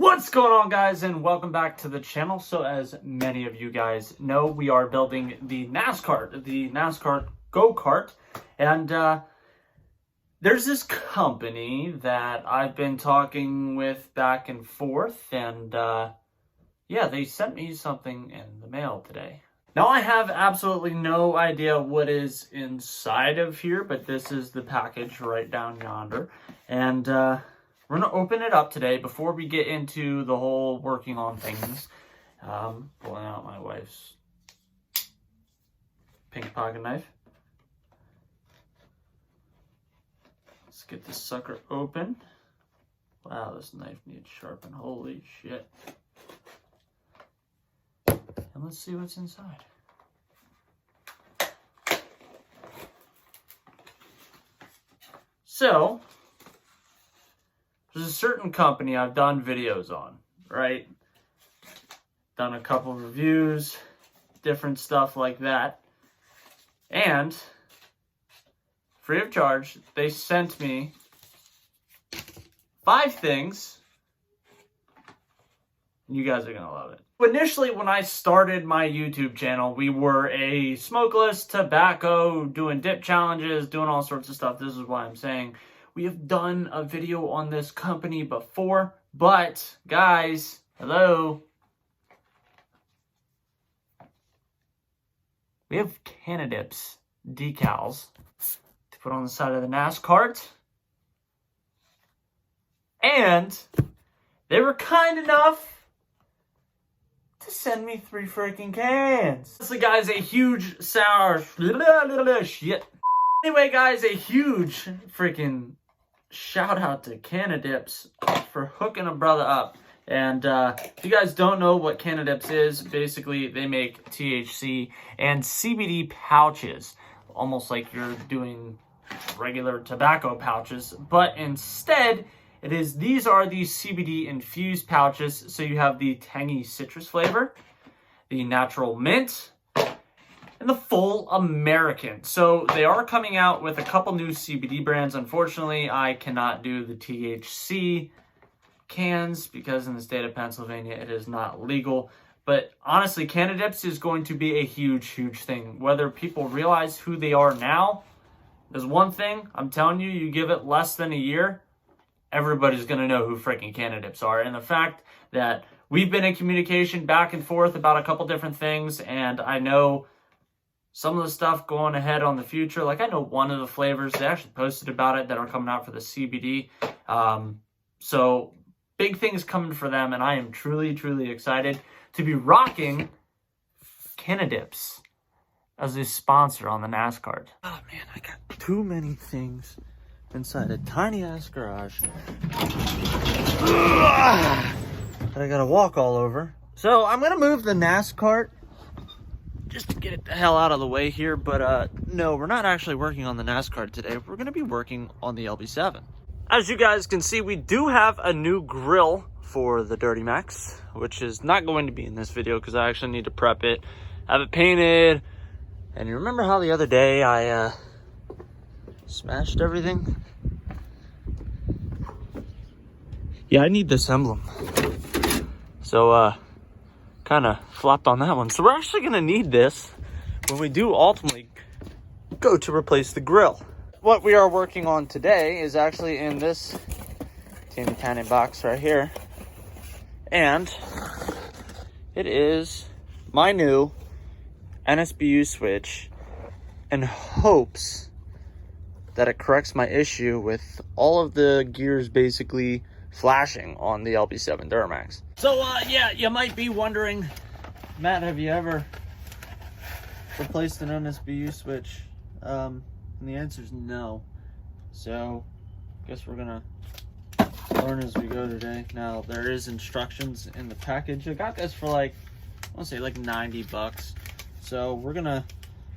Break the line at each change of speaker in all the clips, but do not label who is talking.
What's going on, guys, and welcome back to the channel. So as many of you guys know, we are building the NASCAR go-kart, and there's this company that I've been talking with back and forth, and yeah, they sent me something in the mail today. Now, I have absolutely no idea what is inside of here, but this is the package right down yonder, and we're going to open it up today before we get into the whole working on things. Pulling out my wife's pink pocket knife. Let's get this sucker open. Wow, this knife needs sharpened. Holy shit. And let's see what's inside. So, there's a certain company I've done videos on, right? Done a couple reviews, different stuff like that. And, free of charge, they sent me 5 things. You guys are going to love it. Initially, when I started my YouTube channel, we were a smokeless, tobacco, doing dip challenges, doing all sorts of stuff. This is why I'm saying we have done a video on this company before, but guys, hello. We have Canadips decals to put on the side of the NASCAR. And they were kind enough to send me 3 freaking cans. So guys, a huge shit. Anyway, guys, a huge freaking shout out to Canadips for hooking a brother up. And if you guys don't know what Canadips is, basically they make THC and CBD pouches, almost like you're doing regular tobacco pouches, but instead these are the CBD infused pouches. So you have the tangy citrus flavor, the natural mint, and the full American. So they are coming out with a couple new CBD brands. Unfortunately, I cannot do the THC cans because in the state of Pennsylvania, it is not legal. But honestly, Canadips is going to be a huge, huge thing. Whether people realize who they are now is one thing. I'm telling you, you give it less than a year, everybody's going to know who freaking Canadips are. And the fact that we've been in communication back and forth about a couple different things, and I know some of the stuff going ahead on the future, like I know one of the flavors, they actually posted about it, that are coming out for the CBD. So big things coming for them, and I am truly, truly excited to be rocking Canadips as a sponsor on the NASCAR. Oh man, I got too many things inside a tiny ass garage that I gotta walk all over. So I'm gonna move the NASCAR just to get it the hell out of the way here, but no, we're not actually working on the NASCAR today. We're gonna be working on the LB7. As you guys can see, we do have a new grill for the Duramax, which is not going to be in this video because I actually need to prep it, have it painted. And you remember how the other day I smashed everything? Yeah, I need this emblem. So, kind of flopped on that one. So we're actually going to need this when we do ultimately go to replace the grill. What we are working on today is actually in this teeny tiny box right here. And it is my new NSBU switch in hopes that it corrects my issue with all of the gears basically flashing on the LB7 Duramax. So yeah, you might be wondering, Matt, have you ever replaced an NSBU switch? And the answer is no. So I guess we're gonna learn as we go today. Now there is instructions in the package. I got this for like, I want to say like 90 bucks. So we're gonna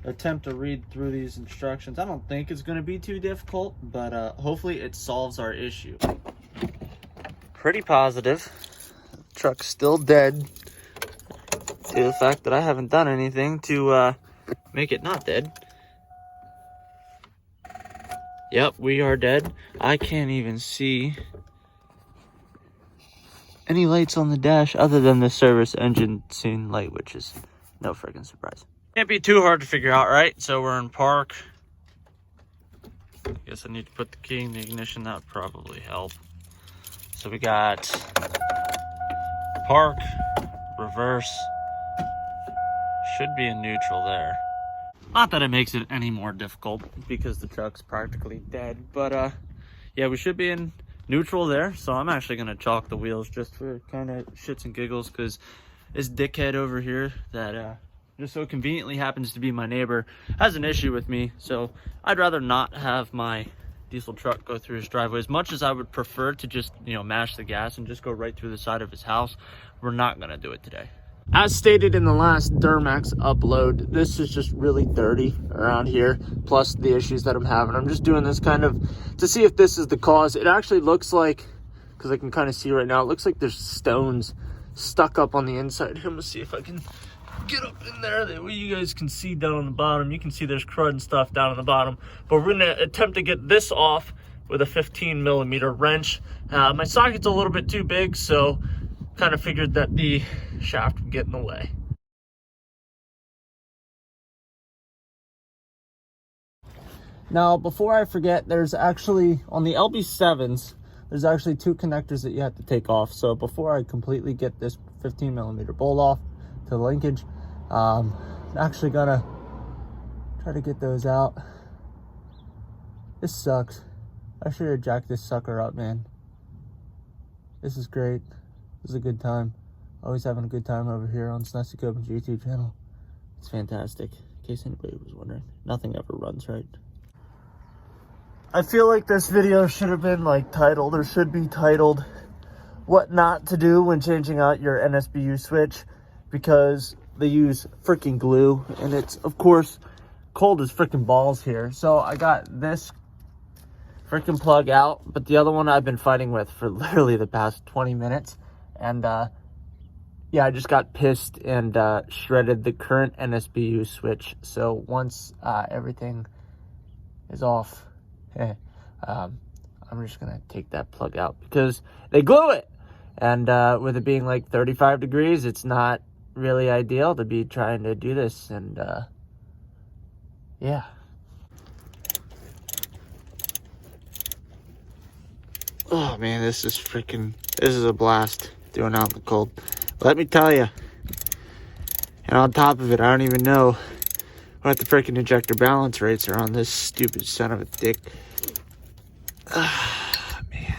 attempt to read through these instructions. I don't think it's gonna be too difficult, but hopefully it solves our issue. Pretty positive the truck's still dead due to the fact that I haven't done anything to make it not dead. Yep, we are dead. I can't even see any lights on the dash other than the service engine scene light, which is no freaking surprise. Can't be too hard to figure out, right? So we're in park. I guess I need to put the key in the ignition. That would probably help. So we got park, reverse. Should be in neutral there. Not that it makes it any more difficult because the truck's practically dead, but yeah, we should be in neutral there. So I'm actually gonna chalk the wheels just for kind of shits and giggles, because this dickhead over here that just so conveniently happens to be my neighbor has an issue with me. So I'd rather not have my diesel truck go through his driveway. As much as I would prefer to just, you know, mash the gas and just go right through the side of his house, we're not gonna do it today. As stated in the last Duramax upload, this is just really dirty around here, plus the issues that I'm having. I'm just doing this kind of to see if this is the cause. It actually looks like, because I can kind of see right now, it looks like there's stones stuck up on the inside. Here, I'm gonna see if I can get up in there. That way you guys can see down on the bottom. You can see there's crud and stuff down on the bottom. But we're gonna attempt to get this off with a 15mm wrench. My socket's a little bit too big, so kind of figured that the shaft would get in the way. Now, before I forget, there's actually, on the LB7s, there's actually 2 connectors that you have to take off. So before I completely get this 15mm bolt off to the linkage, I'm actually gonna try to get those out. This sucks. I should have jacked this sucker up, man. This is great. This is a good time. Always having a good time over here on Snussy Copen's YouTube channel. It's fantastic. In case anybody was wondering, nothing ever runs right. I feel like this video should have been like titled, or should be titled, "What Not to Do When Changing Out Your NSBU Switch," because they use freaking glue, and it's of course cold as freaking balls here. So I got this freaking plug out, but the other one I've been fighting with for literally the past 20 minutes. And yeah, I just got pissed and shredded the current NSBU switch. So once everything is off, I'm just gonna take that plug out because they glue it. And with it being like 35 degrees, it's not really ideal to be trying to do this. And yeah. Oh man, this is a blast doing out in the cold. Let me tell you. And on top of it, I don't even know what the freaking injector balance rates are on this stupid son of a dick. Ah, man.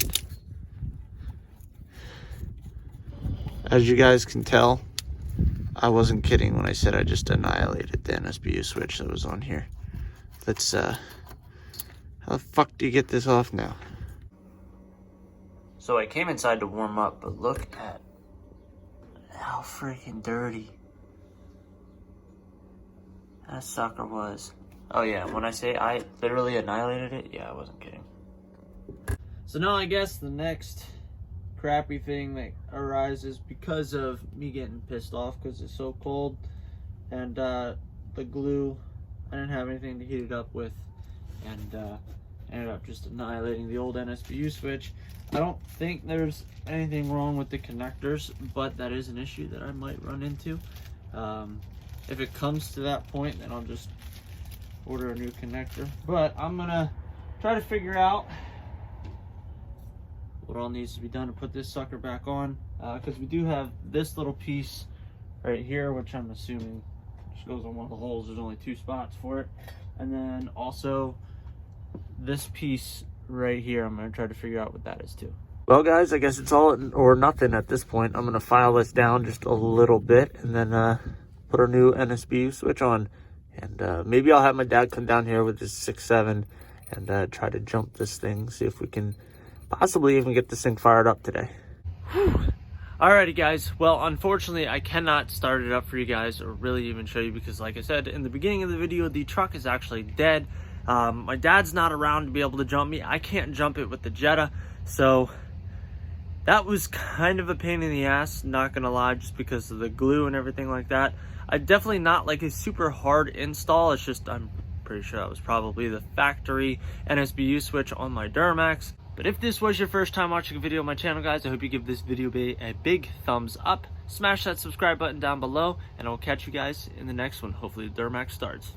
As you guys can tell, I wasn't kidding when I said I just annihilated the NSBU switch that was on here. Let's, how the fuck do you get this off now? So I came inside to warm up, but look at how freaking dirty that sucker was. Oh yeah, when I say I literally annihilated it, yeah, I wasn't kidding. So now I guess the next crappy thing that arises because of me getting pissed off because it's so cold, and the glue, I didn't have anything to heat it up with, and ended up just annihilating the old NSBU switch. I don't think there's anything wrong with the connectors, but that is an issue that I might run into. If it comes to that point, then I'll just order a new connector. But I'm gonna try to figure out what all needs to be done to put this sucker back on, because we do have this little piece right here, which I'm assuming just goes on one of the holes. There's only 2 spots for it. And then also this piece right here, I'm going to try to figure out what that is too. Well guys, I guess it's all or nothing at this point. I'm going to file this down just a little bit and then put our new NSBU switch on. And maybe I'll have my dad come down here with his 6.7 and try to jump this thing, see if we can possibly even get this thing fired up today. Whew. Alrighty guys, well unfortunately I cannot start it up for you guys or really even show you because like I said in the beginning of the video, the truck is actually dead. My dad's not around to be able to jump me. I can't jump it with the Jetta, so that was kind of a pain in the ass, not gonna lie, just because of the glue and everything like that. I definitely not like a super hard install. It's just I'm pretty sure that was probably the factory NSBU switch on my Duramax. But if this was your first time watching a video on my channel, guys, I hope you give this video a big thumbs up. Smash that subscribe button down below, and I will catch you guys in the next one. Hopefully the Duramax starts.